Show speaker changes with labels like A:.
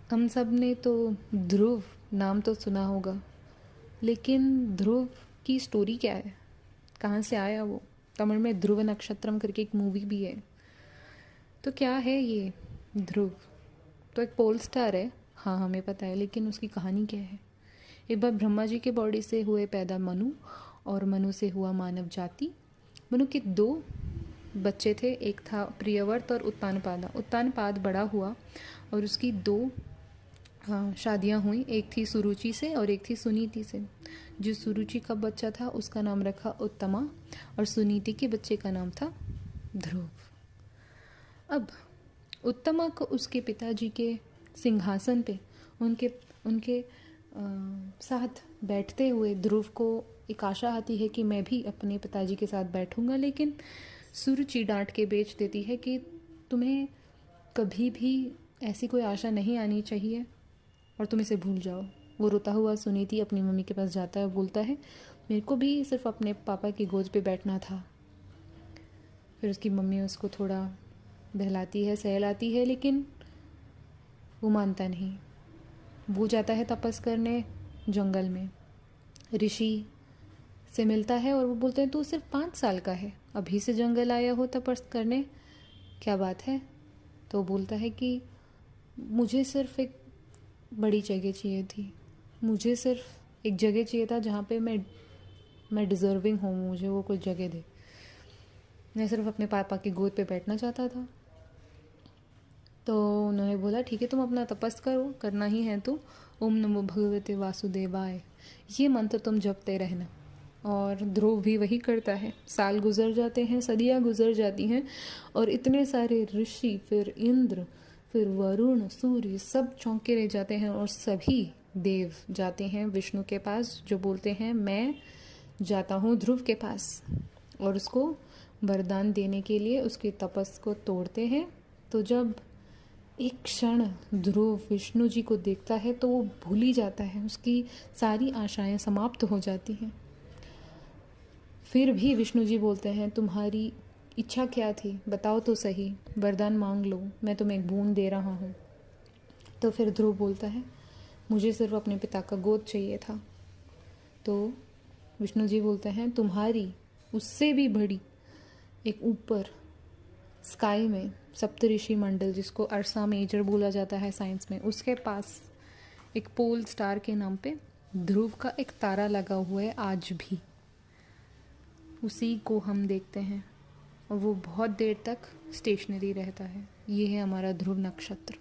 A: हम सब ने तो ध्रुव नाम तो सुना होगा, लेकिन ध्रुव की स्टोरी क्या है, कहाँ से आया वो। तमिल में ध्रुव नक्षत्रम करके एक मूवी भी है। तो क्या है ये ध्रुव? तो एक पोल स्टार है, हाँ हमें पता है, लेकिन उसकी कहानी क्या है। एक बार ब्रह्मा जी के बॉडी से हुए पैदा मनु, और मनु से हुआ मानव जाति। मनु के दो बच्चे थे, एक था प्रियव्रत और उत्तानपाद। उत्तानपाद बड़ा हुआ और उसकी दो शादियाँ हुई, एक थी सुरुचि से और एक थी सुनीति से। जो सुरुचि का बच्चा था उसका नाम रखा उत्तमा, और सुनीति के बच्चे का नाम था ध्रुव। अब उत्तमा को उसके पिताजी के सिंहासन पे उनके उनके साथ बैठते हुए ध्रुव को एक आशा आती है कि मैं भी अपने पिताजी के साथ बैठूंगा, लेकिन सुरुचि डांट के बेच देती है कि तुम्हें कभी भी ऐसी कोई आशा नहीं आनी चाहिए और तुम इसे भूल जाओ। वो रोता हुआ सुनीति अपनी मम्मी के पास जाता है और बोलता है मेरे को भी सिर्फ अपने पापा की गोद पे बैठना था। फिर उसकी मम्मी उसको थोड़ा बहलाती है, सहलाती है, लेकिन वो मानता नहीं। वो जाता है तपस करने जंगल में, ऋषि से मिलता है और वो बोलते हैं तू सिर्फ 5 साल का है, अभी से जंगल आया हो तपस करने, क्या बात है। तो वो बोलता है कि मुझे सिर्फ एक बड़ी जगह चाहिए थी, मुझे सिर्फ एक जगह चाहिए था जहाँ पे मैं डिज़र्विंग हूँ, मुझे वो कोई जगह दे। मैं सिर्फ अपने पापा की गोद पे बैठना चाहता था। तो उन्होंने बोला ठीक है तुम अपना तपस करो, करना ही है तो ओम नमो भगवते वासुदेवाय, ये मंत्र तुम जपते रहना। और ध्रुव भी वही करता है। साल गुजर जाते हैं, सदियाँ गुजर जाती हैं, और इतने सारे ऋषि, फिर इंद्र, फिर वरुण, सूर्य, सब चौंके रह जाते हैं, और सभी देव जाते हैं विष्णु के पास, जो बोलते हैं मैं जाता हूँ ध्रुव के पास, और उसको वरदान देने के लिए उसके तपस को तोड़ते हैं। तो जब एक क्षण ध्रुव विष्णु जी को देखता है तो वो भूल ही जाता है, उसकी सारी आशाएं समाप्त हो जाती हैं। फिर भी विष्णु जी बोलते हैं तुम्हारी इच्छा क्या थी, बताओ तो सही, वरदान मांग लो, मैं तुम्हें एक बूंद दे रहा हूँ। तो फिर ध्रुव बोलता है मुझे सिर्फ अपने पिता का गोद चाहिए था। तो विष्णु जी बोलते हैं तुम्हारी उससे भी बड़ी एक ऊपर स्काई में सप्तऋषि मंडल, जिसको अर्सा मेजर बोला जाता है साइंस में, उसके पास एक पोल स्टार के नाम पे ध्रुव का एक तारा लगा हुआ है आज भी। उसी को हम देखते हैं और वो बहुत देर तक स्टेशनरी रहता है। ये है हमारा ध्रुव नक्षत्र।